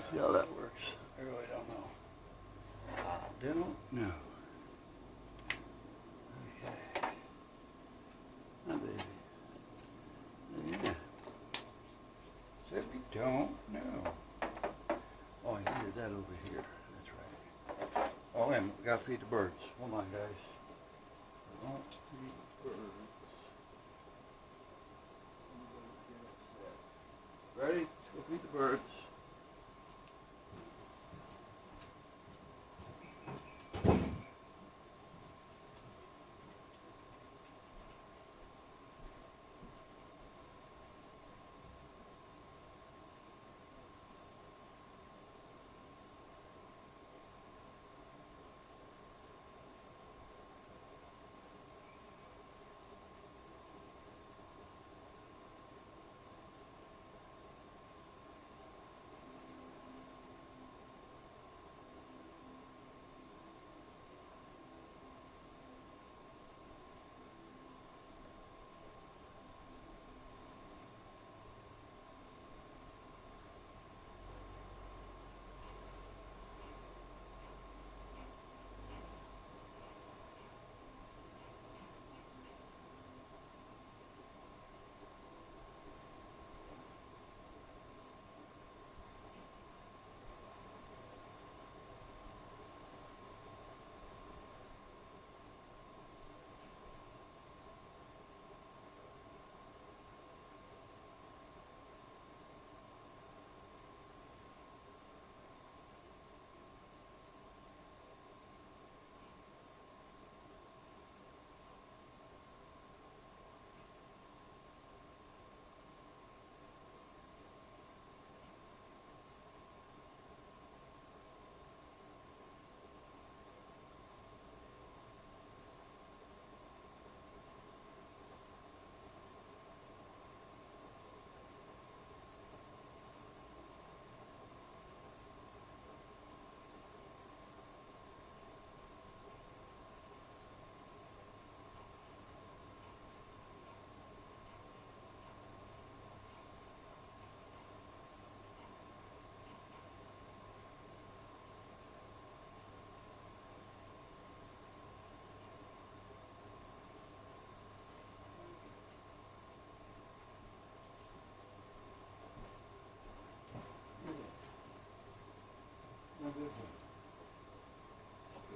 See how that works. I really don't know. Don't know. Okay. Hi, baby. Yeah. Said we don't know. Oh, I needed that over here. That's right. Oh, and we gotta feed the birds. Hold on, guys. Don't feed the birds. Ready? Let's go feed the birds.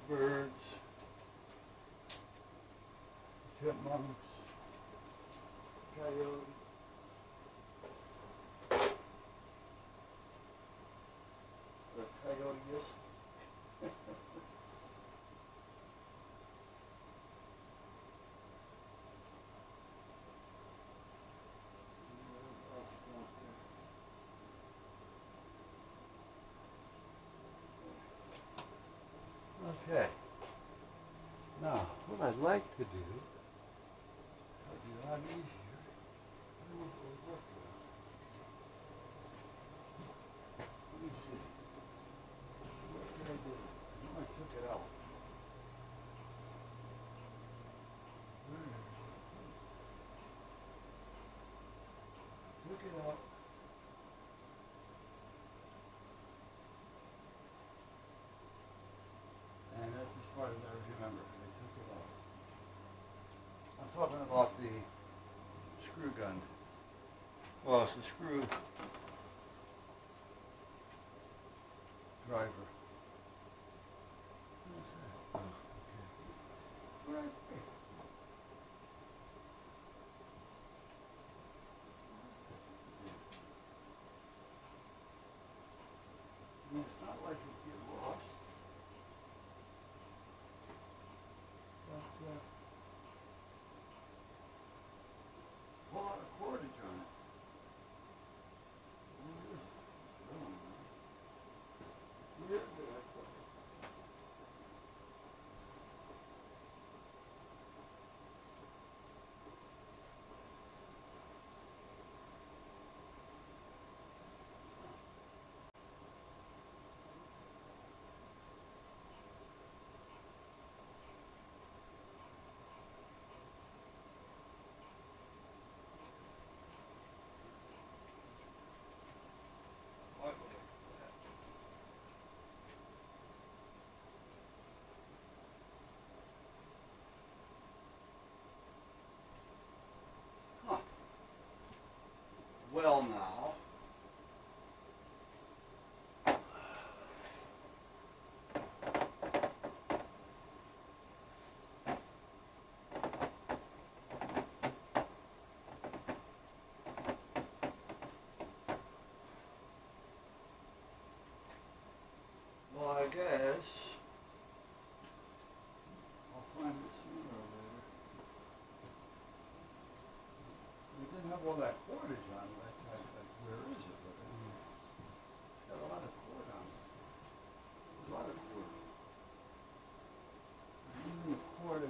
The birds, chipmunks, coyote. The coyote-ist. Okay. Now, what I'd like to do, would be a lot easier. I don't know if it'll work well. Let me see. What did I do? I know I took it out. Where is it? Took it out. And that's as far as I remember. I took it out. I'm talking about the screw gun. Well, it's the screw driver. What's that? Oh, okay. Right there. I mean, it's not like it get lost. But, pull out a cordage on it. Where is it? I don't know. Where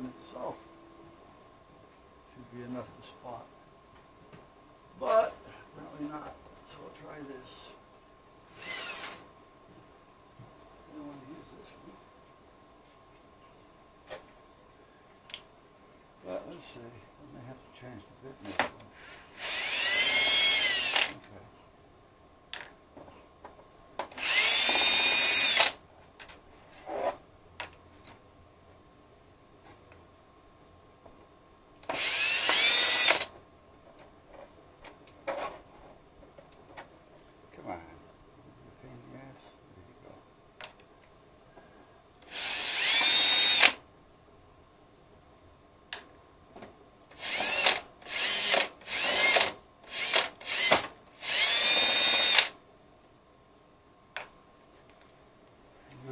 in itself should be enough to spot. But apparently not. So I'll try this. I don't want to use this one. But let's see. I may have to change the bit next one. Okay. Come on. You pain in the ass? There you go.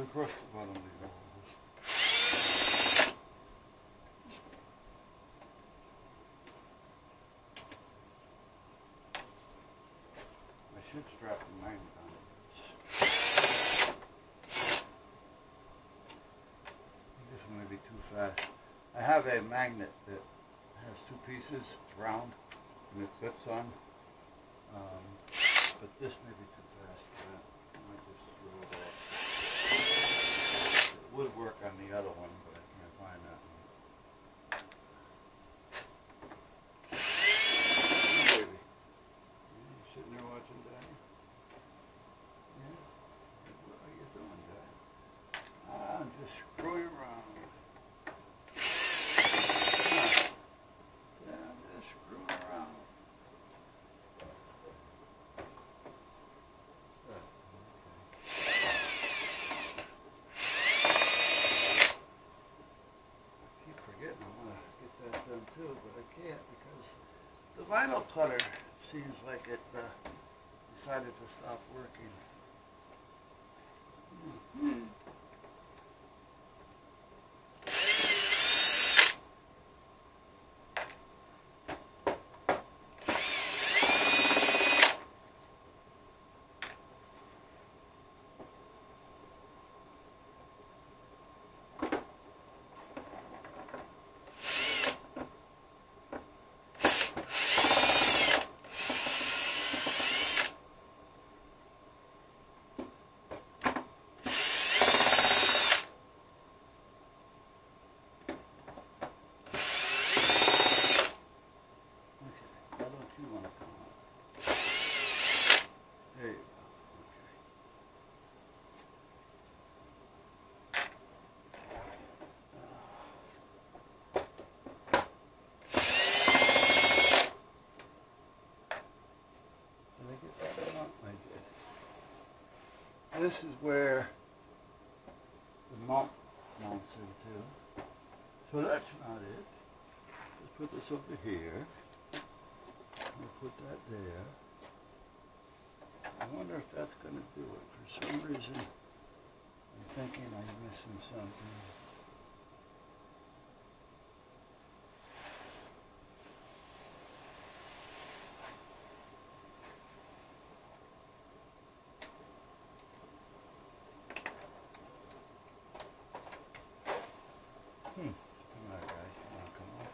Across the bottom of the holes. I should strap the magnet on this. This one may be too fast. I have a magnet that has two pieces. It's round and it clips on. But this may be too fast for that. I might just throw it off. It would work on the other one, but I can't find that one. Oh, baby. Yeah, you sitting there watching Daddy? Yeah? What are you doing, Dad? I'm just screwing around. Yeah, I'm just screwing around. Too, but I can't because the vinyl cutter seems like it decided to stop working. Mm-hmm. This is where the mount mounts into. So that's not it. Let's put this over here. We'll put that there. I wonder if that's going to do it. For some reason, I'm thinking I'm missing something. Come on, guys. Come on, come on.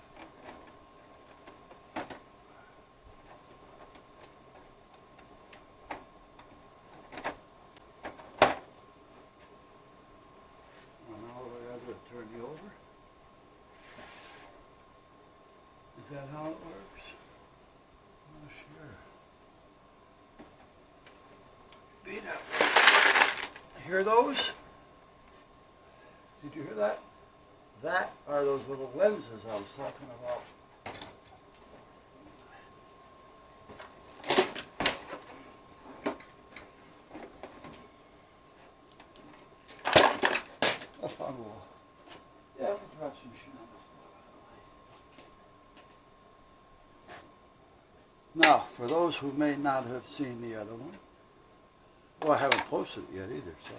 Well, now what do I gotta do? Turn you over? Is that how it works? Oh, sure. Beat up. Hear those? Did you hear that? That are those little lenses I was talking about. A fun wall. Yeah, we'll drop some shit on the floor. Now, for those who may not have seen the other one, well, I haven't posted it yet either, so.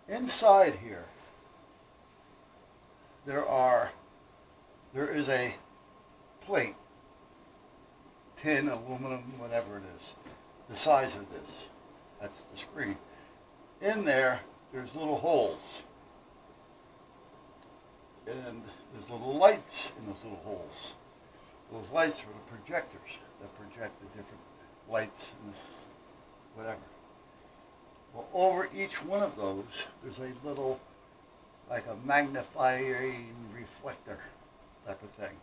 Inside here, there is a plate, tin, aluminum, whatever it is, the size of this. That's the screen. In there, there's little holes. and there's little lights in those little holes. Those lights are the projectors that project the different lights and this, whatever. Well, over each one of those, there's a little, like a magnifying reflector type of thing.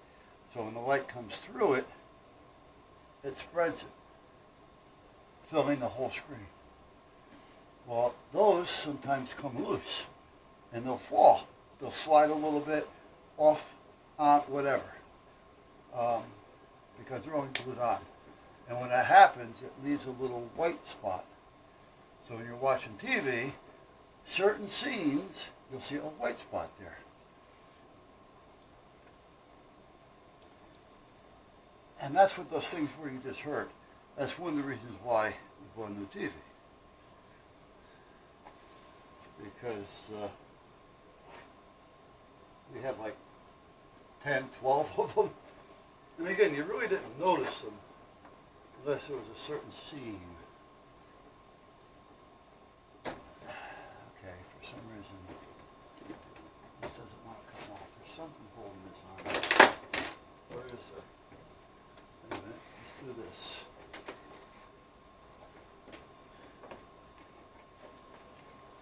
So when the light comes through it, it spreads it, filling the whole screen. Well, those sometimes come loose, and they'll fall. They'll slide a little bit off on whatever, because they're only glued on. And when that happens, it leaves a little white spot. So when you're watching TV, certain scenes, you'll see a white spot there. And that's what those things were you just heard. That's one of the reasons why we bought a new TV. Because we had like 10, 12 of them. And again, you really didn't notice them unless there was a certain scene. Okay, for some reason, this doesn't want to come off. There's something holding this on. Where is there? Wait a minute, let's do this.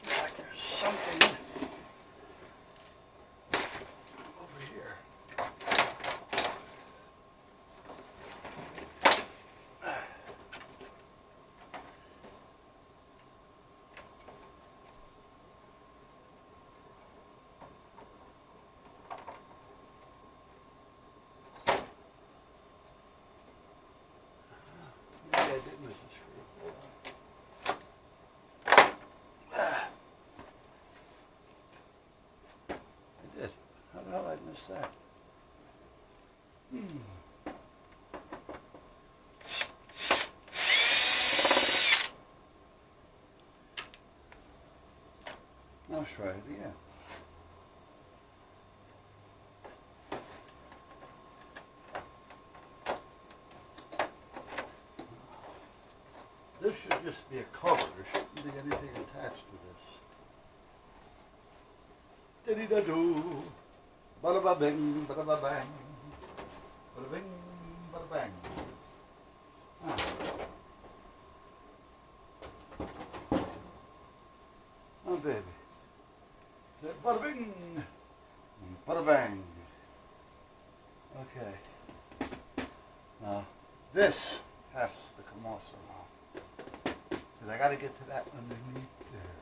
Like there's something over here. Maybe I did miss a screw. Hold on. I did. How the hell did I miss that? Now let's try it again. This should just be a cover. There shouldn't be anything attached to this. Diddy-da-doo. Bada-ba-bing, bada-ba-bang. Bada-bing, bada-bang. Ah. Oh, baby. Bada-bing, bada-bang. Okay. Now, this has to come off somehow. Because I got to get to that underneath there.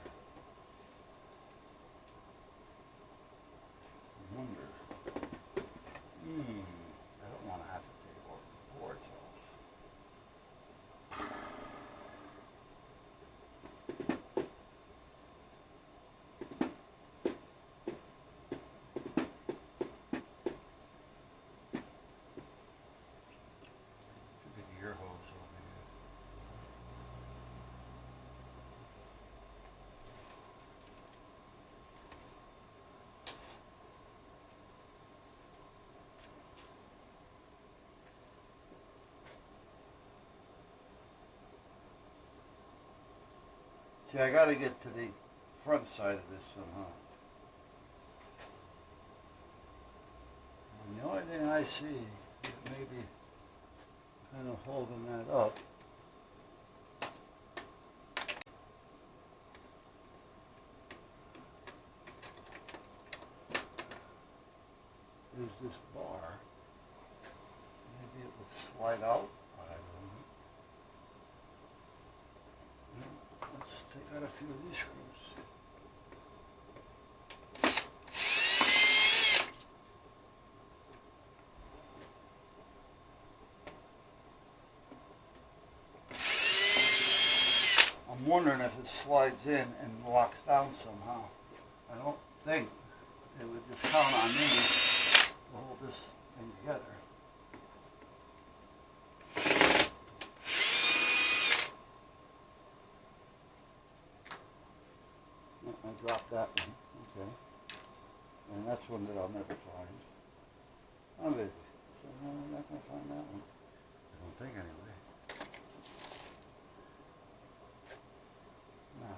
I wonder. I don't want to have to take all the boards off. Big ear hose over here. See, I got to get to the front side of this somehow. And the only thing I see that may be kind of holding that up is this bar. Maybe it would slide out. I don't know. Let's take out a few of these screws. I'm wondering if it slides in and locks down somehow. I don't think it would just count on me to hold this thing together. I dropped that one, okay. And that's one that I'll never find. Oh, baby. So no, I'm not going to find that one. I don't think anyway. Now.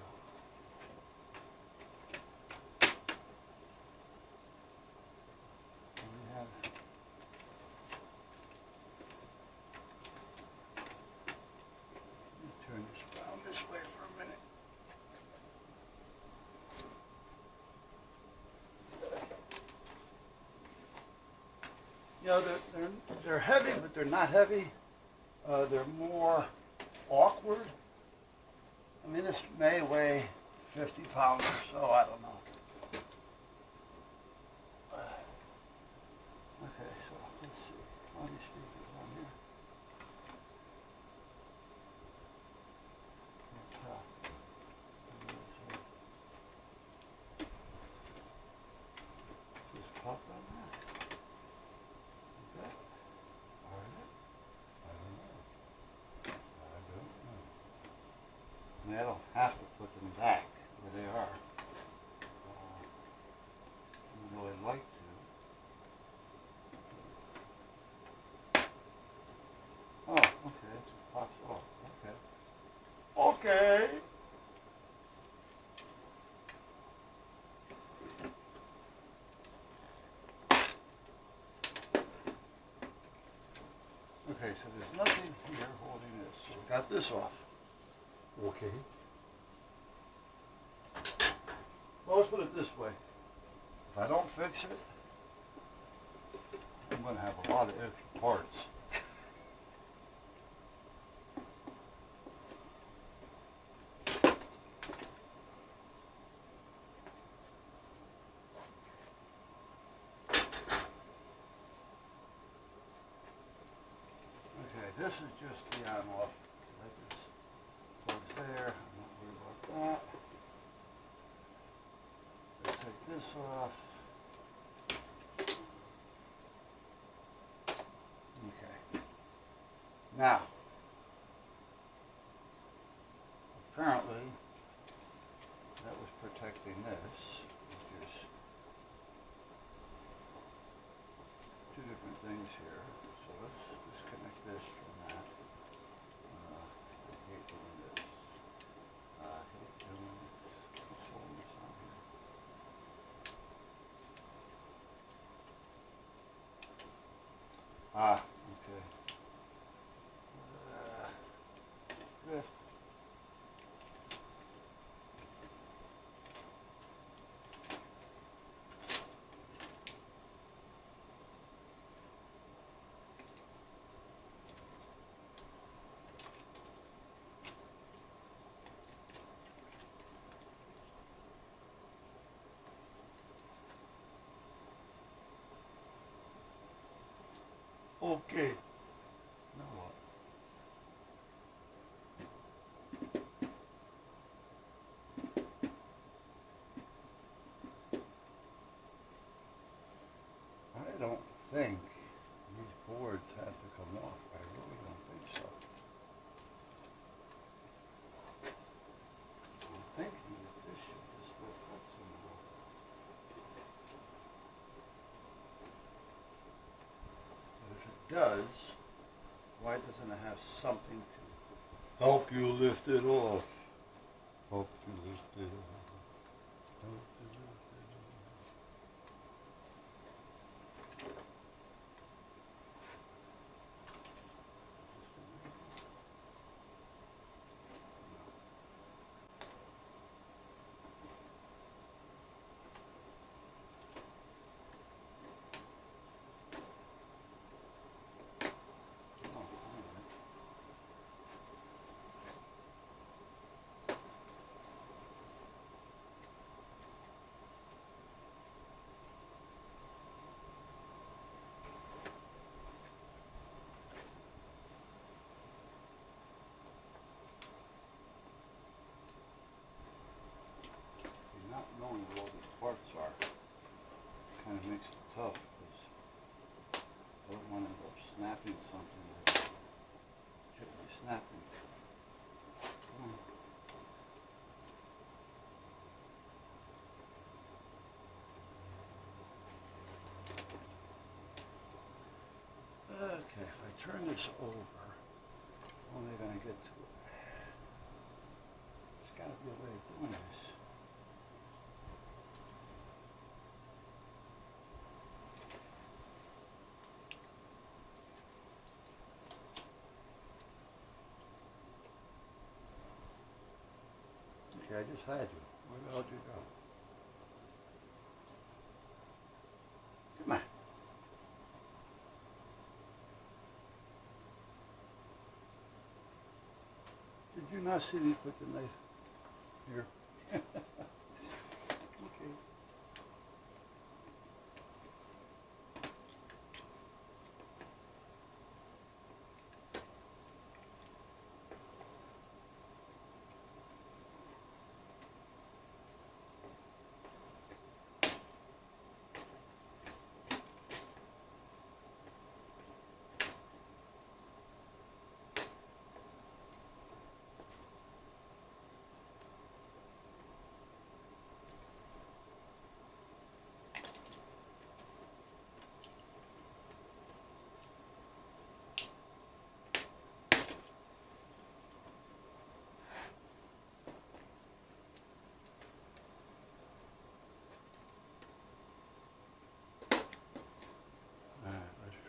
You know, they're heavy, but they're not heavy. They're more awkward. I mean, this may weigh 50 pounds or so, I don't know. Okay, so let's see. How many speakers on here? Just pop on that. Okay. All right. I don't know. I don't know. I mean, I don't have to put them back where they are. Even though I'd like to. Oh, okay, it just pops off. Okay. Okay. Okay, so there's nothing here holding this. So we got this off. Okay. Well, let's put it this way. If I don't fix it, I'm going to have a lot of extra parts. Okay, this is just the on-off. That just plugs there. I'm not worried about that. Let's take this off. Okay. Now, apparently, that was protecting this, which is two different things here. So let's disconnect this from that. I hate doing this. I hate doing this. What's holding this on here? Ah, okay. Drift. Okay. Now what? I don't think these boards have to come off. I really don't think so. I'm thinking that this should just lift up somehow. But if it does, why doesn't it have something to help you lift it off? Help you lift it off. Help you lift it off. Oh, all right. Not knowing where all these parts are kind of makes it tough because I don't want to end up snapping something that shouldn't be snapping. Come on. Okay, if I turn this over, when am I going to get to it? There's got to be a way of doing this. Okay, I just had you. Where the hell did you go? Come on. not see me put the knife here? Okay.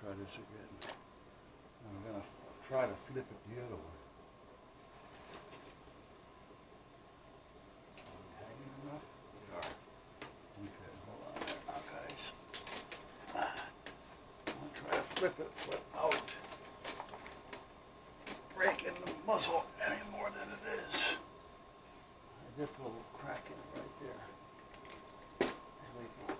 Try this again. I'm going to try to flip it the other way. Are we hanging enough? We are. Okay, hold on there now, guys. I'm going to try to flip it without breaking the muzzle any more than it is. I did put a little crack in it right there. There we go.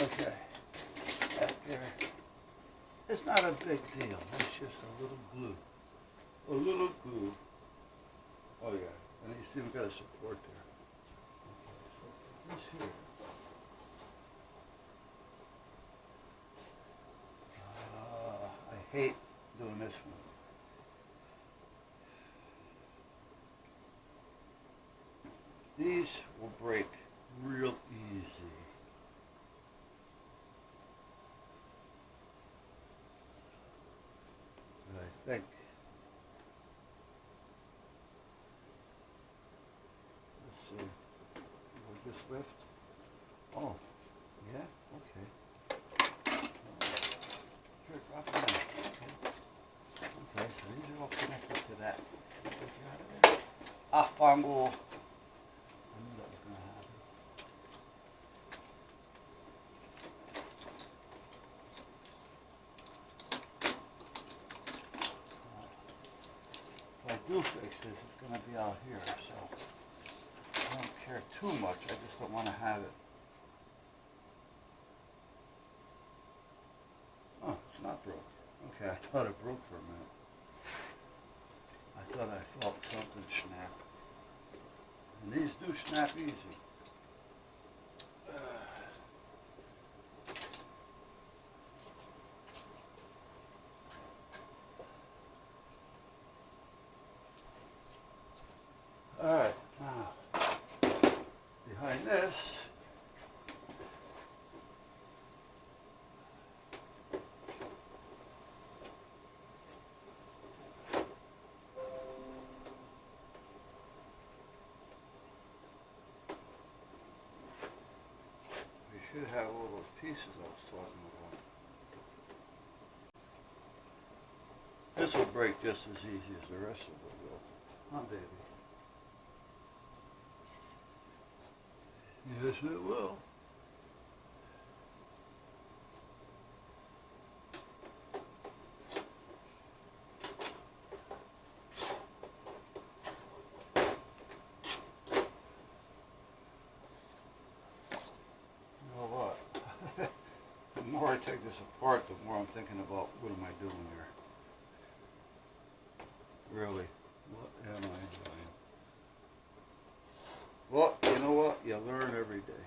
Okay, back there. It's not a big deal. It's just a little glue. A little glue. Oh yeah, and you see we got a support there. Okay, so this here. I hate doing this one. These will break real easy. I think. Let's see. Will this lift? Oh, yeah, okay. Sure, drop it in. Okay, so these are all connected to that. Take you out of there. Fungal. I knew that was going to happen. If I do fix this, it's going to be out here, so I don't care too much. I just don't want to have it. Oh, it's not broke. Okay, I thought it broke for a minute. I thought I felt something snap. And these do snap easy. Alright, now, behind this, we should have all those pieces I was talking about. This will break just as easy as the rest of it will. Huh, baby? Yes, it will. You know what? The more I take this apart, the more I'm thinking about what am I doing here. Really, what am I doing? Well, you know what? You learn every day.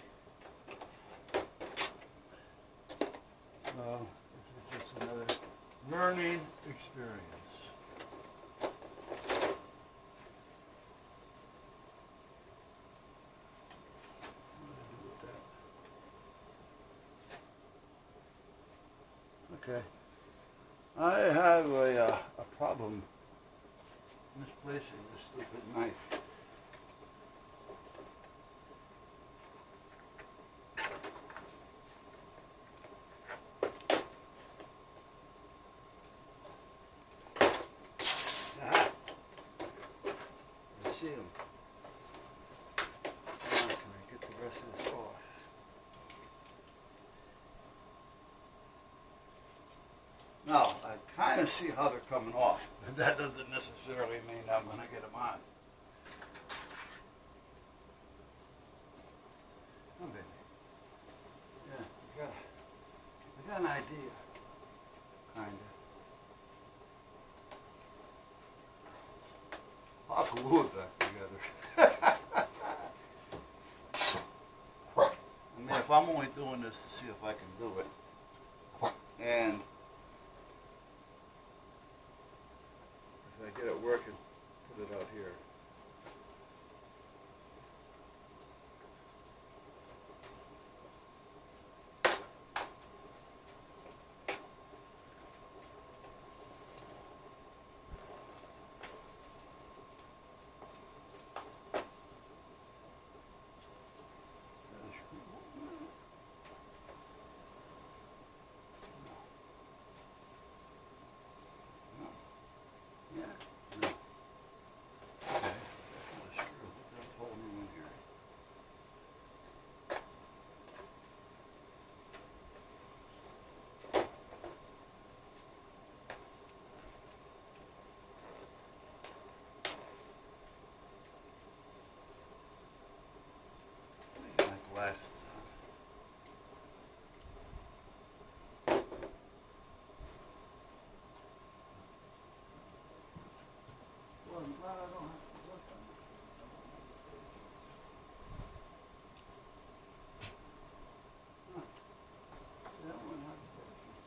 Well, this is just another learning experience. What do I do with that? Okay. I have a problem misplacing this stupid knife. See him. Now, can I get the rest of this off? to see how they're coming off. That doesn't necessarily mean I'm going to get them on. Oh, baby. Yeah, I got an idea. Kind of. I'll glue it back together. I mean, if I'm only doing this to see if I can do it, and if I get it working, put it out here. Glasses on. Well, I'm glad I don't have to look on it. Huh. That one has patience.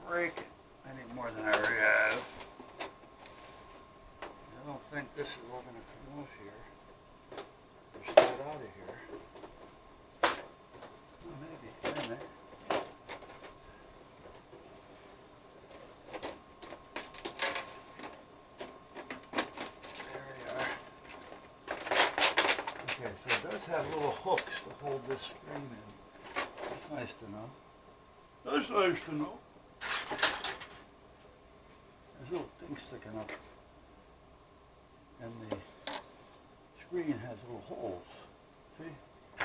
Break it any more than I already have. I don't think this is all going to come off here. Or slide out of here. Well, maybe. Wait a minute. There we are. Okay, so it does have little hooks to hold this string in. That's nice to know. That's nice to know. There's little things sticking up, and the screen has little holes. See? I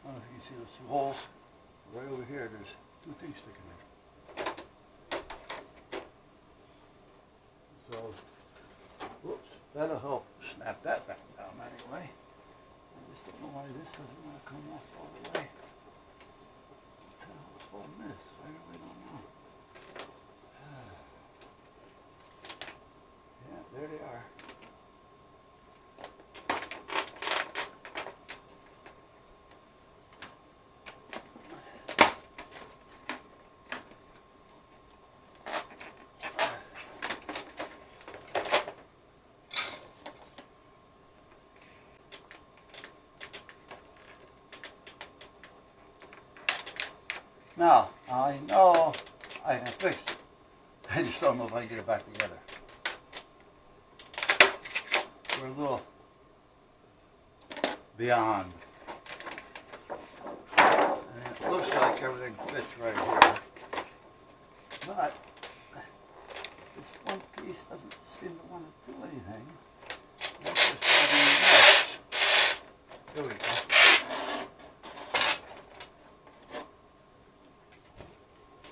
don't know if you can see those two holes. Right over here, there's two things sticking in. So, whoops, that'll help snap that back down anyway. I just don't know why this doesn't want to come off all the way. What the hell is holding this? I really don't know. There they are. Now, I know I can fix it. I just don't know if I can get it back together. We're a little beyond. And it looks like everything fits right here. But this one piece doesn't seem to want to do anything. That's just driving me nuts. There we go.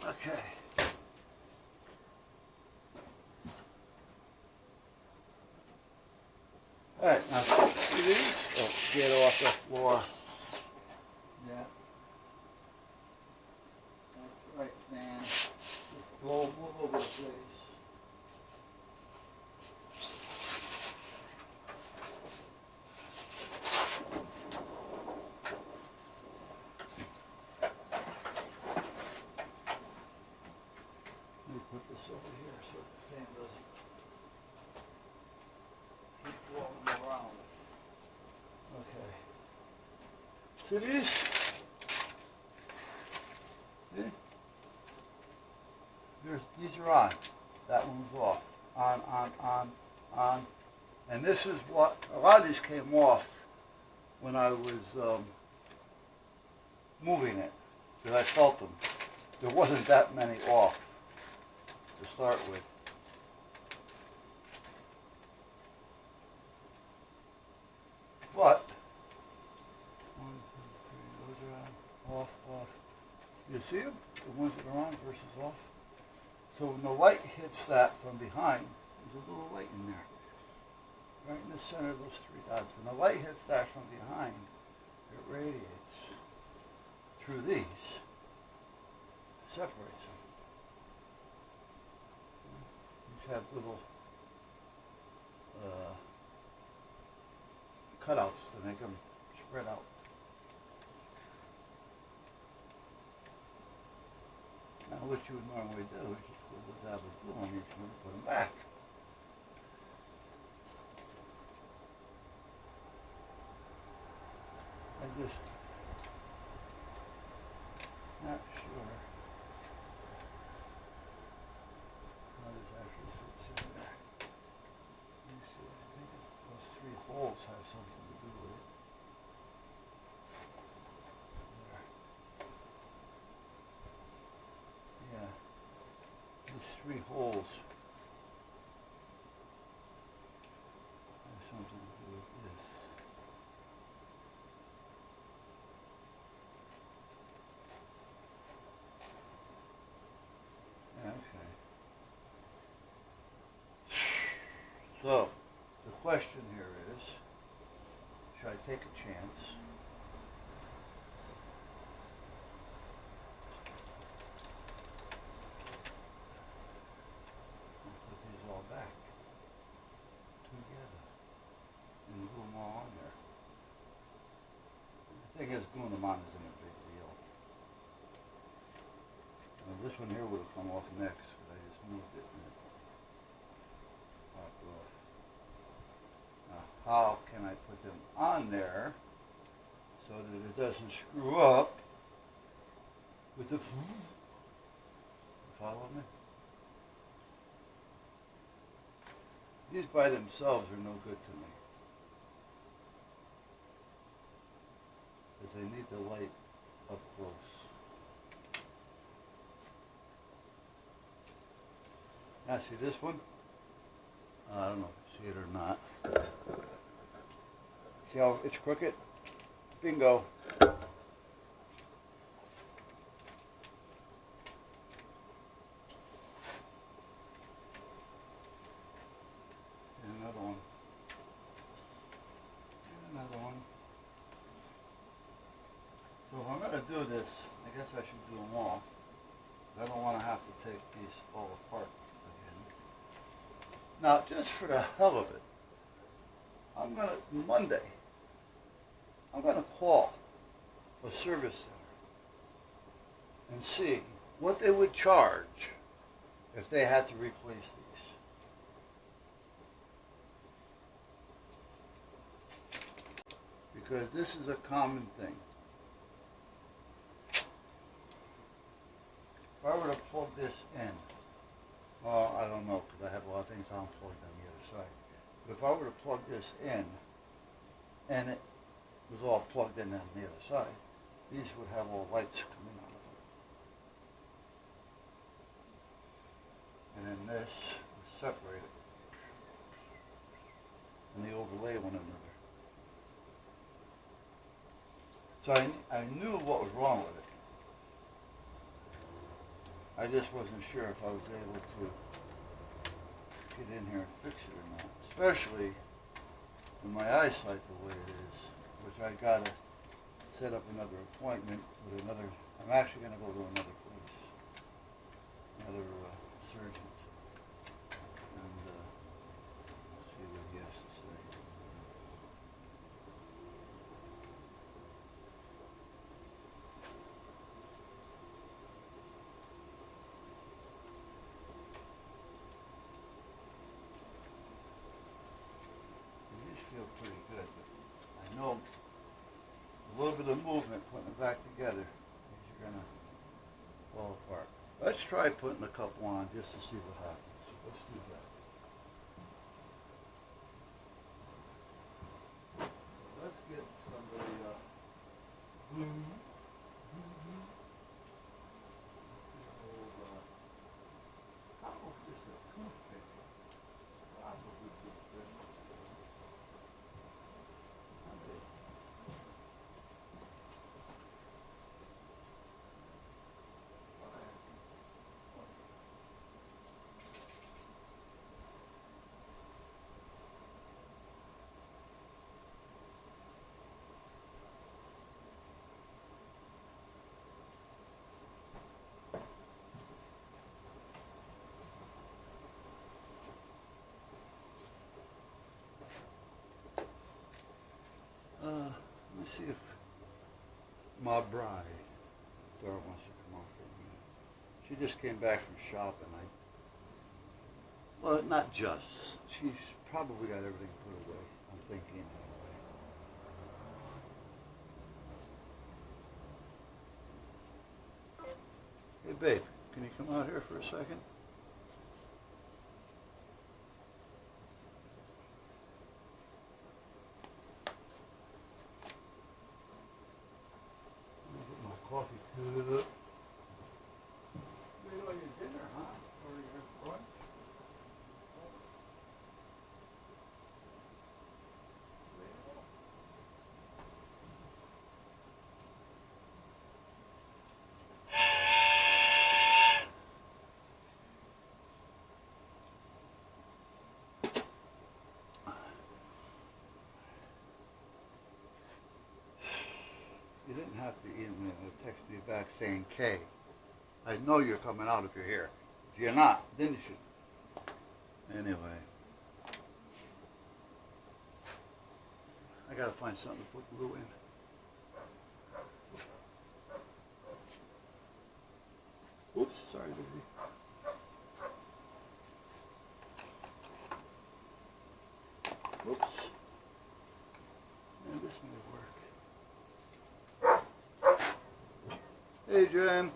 Okay. Alright, now see these? Oh, get off the floor. Yeah. That's right, man. Just blow them all over the place. Let me put this over here so the fan doesn't keep blowing them around. Okay. See these? See? These are on. That one's off. On. And this is what, a lot of these came off when I was moving it, because I felt them. There wasn't that many off to start with. But, 1, 2, 3, those are on, off, off. You see them? The ones that are on versus off? So when the light hits that from behind, there's a little light in there. Right in the center of those 3 dots. When the light hits that from behind, it radiates through these, separates them. These have little cutouts to make them spread out. Now what you would normally do is just put a dab of glue on each one and put them back. I just not sure how this actually fits in there. Let me see, I think those 3 holes have something to do with it. There. Yeah, these 3 holes have something to do with this. Okay. So, the question here is, should I take a chance? And put these all back together and glue them all on there. The thing is, gluing them on isn't a big deal. This one here would have come off next, but I just moved it and it popped off. Now, how can I put them on there so that it doesn't screw up with the... Follow me? These by themselves are no good to me. Because they need the light up close. Now see this one? I don't know if you see it or not. See how it's crooked? Bingo. And another one. And another one. So if I'm going to do this, I guess I should do them all. I don't want to have to take these all apart again. Now, just for the hell of it, I'm going to, Monday, I'm going to call a service center and see what they would charge if they had to replace these. Because this is a common thing. If I were to plug this in, well, I don't know, because I have a lot of things unplugged on the other side. But if I were to plug this in, and it was all plugged in on the other side, these would have all lights coming out of them. And then this is separated, and they overlay one another. So I knew what was wrong with it. I just wasn't sure if I was able to get in here and fix it or not. Especially with my eyesight the way it is, which I gotta set up another appointment with another. I'm actually gonna go to another place, another surgeon, and see what he has to say. Feel pretty good, but I know a little bit of movement, putting it back together, these are going to fall apart. Let's try putting a couple on just to see what happens. Let's do that. Let's get somebody My bride. Dora wants to come off for a minute. She just came back from shopping. Well, not just. She's probably got everything put away. I'm thinking anyway. Hey, babe, can you come out here for a second? Get my coffee cup. Wait on your dinner, huh? Or your lunch? You didn't have to email or text me back saying K. I know you're coming out if you're here. If you're not, then you should. Anyway. I gotta find something to put glue in. Oops, sorry, baby. Oops. Man, this may work. Hey, Jen.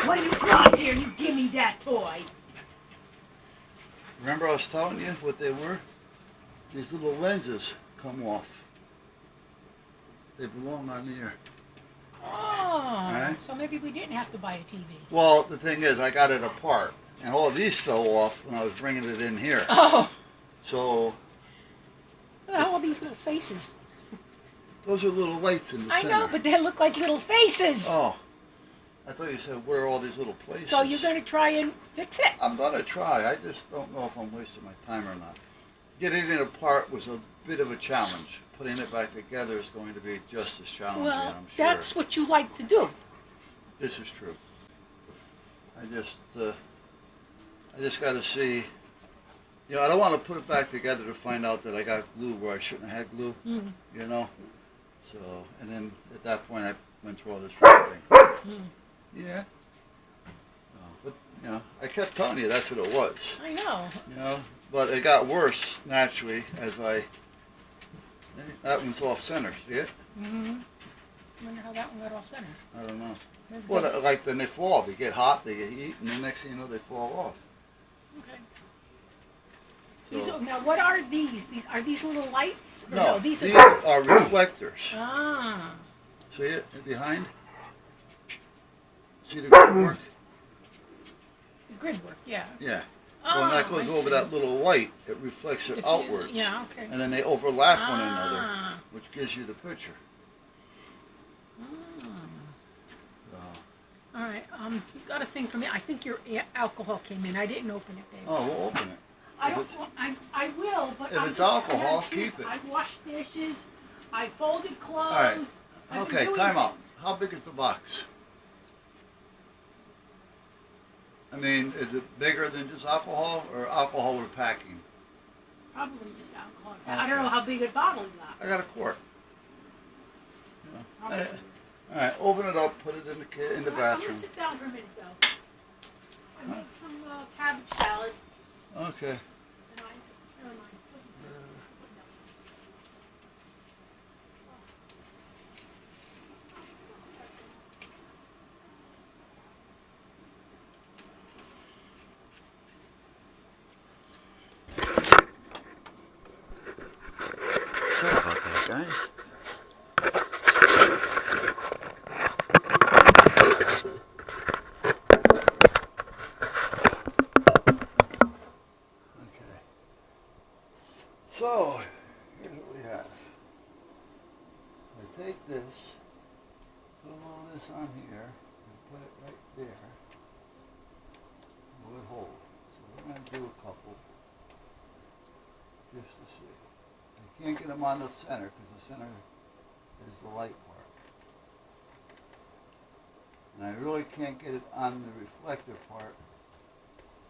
What are you brought here? You give me that toy. Remember I was telling you what they were? These little lenses come off. They belong on here. Oh, Right. So maybe we didn't have to buy a TV. Well, the thing is, I got it apart. And all of these fell off when I was bringing it in here. Oh, So, what are all these little faces? those are little lights in the I center. know, but they look like little faces. Oh, I thought you said, where are all these little places? So you're going to try and fix it? I'm going to try. I just don't know if I'm wasting my time or not. Getting it apart was a bit of a challenge. Putting it back together is going to be just as challenging, Well, I'm sure. that's what you like to do. This is true. I just got to see. You know, I don't want to put it back together to find out that I got glue where I shouldn't have had glue. Mm. You know. So, and then at that point, I went through all this thing. Mm. Yeah. But you know, I kept telling you that's what it was. I know. You know, but it got worse naturally as that one's off center. See it? Mm-hmm. I wonder how that one got off center. I don't know. Maybe Well, because- like then they fall. They get hot, they get heat, and the next thing you know, they fall off. Okay. So- Now, what are these? Are these little lights? Or No, these these are. are reflectors. Ah. See it behind? See the grid work? Grid work, yeah. Yeah. Oh, When that goes I over see. that little light, it reflects it Diffuse- outwards. Yeah, okay. And then they overlap one another, Ah. which gives you the picture. Ah. So, All right. You've got a thing for me. I think your alcohol came in. I didn't open it, babe. oh, we'll open it. I don't. I will, but If I'm it's just- alcohol, I have to- keep it. I washed dishes. I folded clothes. All right. I've been Okay, doing time out. things. How big is the box? I mean, is it bigger than just alcohol or alcohol with packing? Probably just alcohol. Okay. I don't know how big a bottle you got. I got a quart. You know. Probably. All right, open it up, put it in the I'm gonna bathroom. sit down for a minute though. I make some cabbage salad. Okay. And never mind. Sorry about that, guys. Okay. So, here's what we have. I take this, put all this on here, and put it right there. would hold. So we're going to do a couple just to see. I can't get them on the center because the center is the light part. And I really can't get it on the reflector part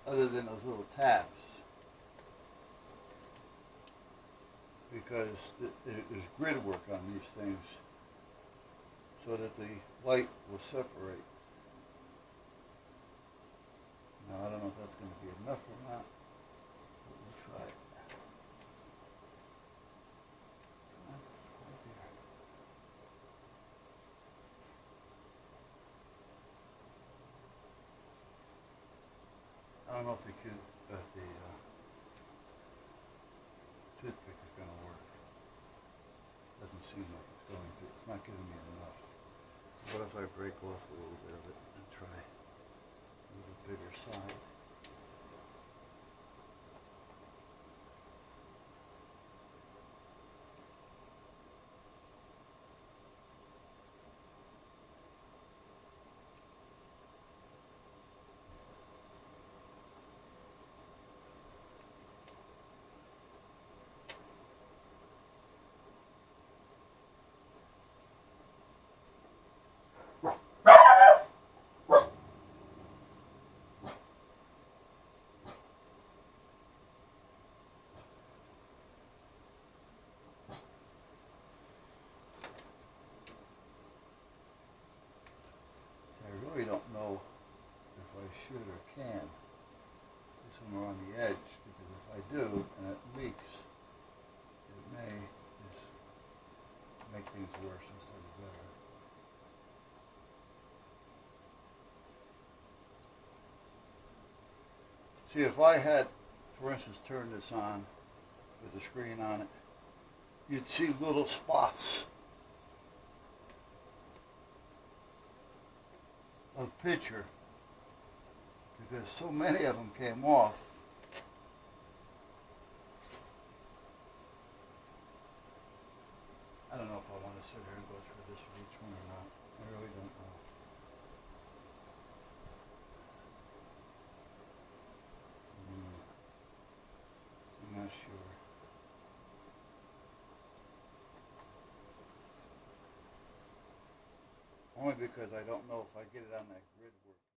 other than those little tabs. Because there's grid work on these things so that the light will separate. Now I don't know if that's going to be enough or not, but we'll try it. Come on, right there. I don't know if the toothpick is going to work. Doesn't seem like it's going to. It's not giving me enough. What if I break off a little bit of it and try a little bigger side? I really don't know if I should or can do somewhere on the edge, because if I do and it leaks, it may just make things worse instead of better. See, if I had, for instance, turned this on with the screen on it, you'd see little spots of picture because so many of them came off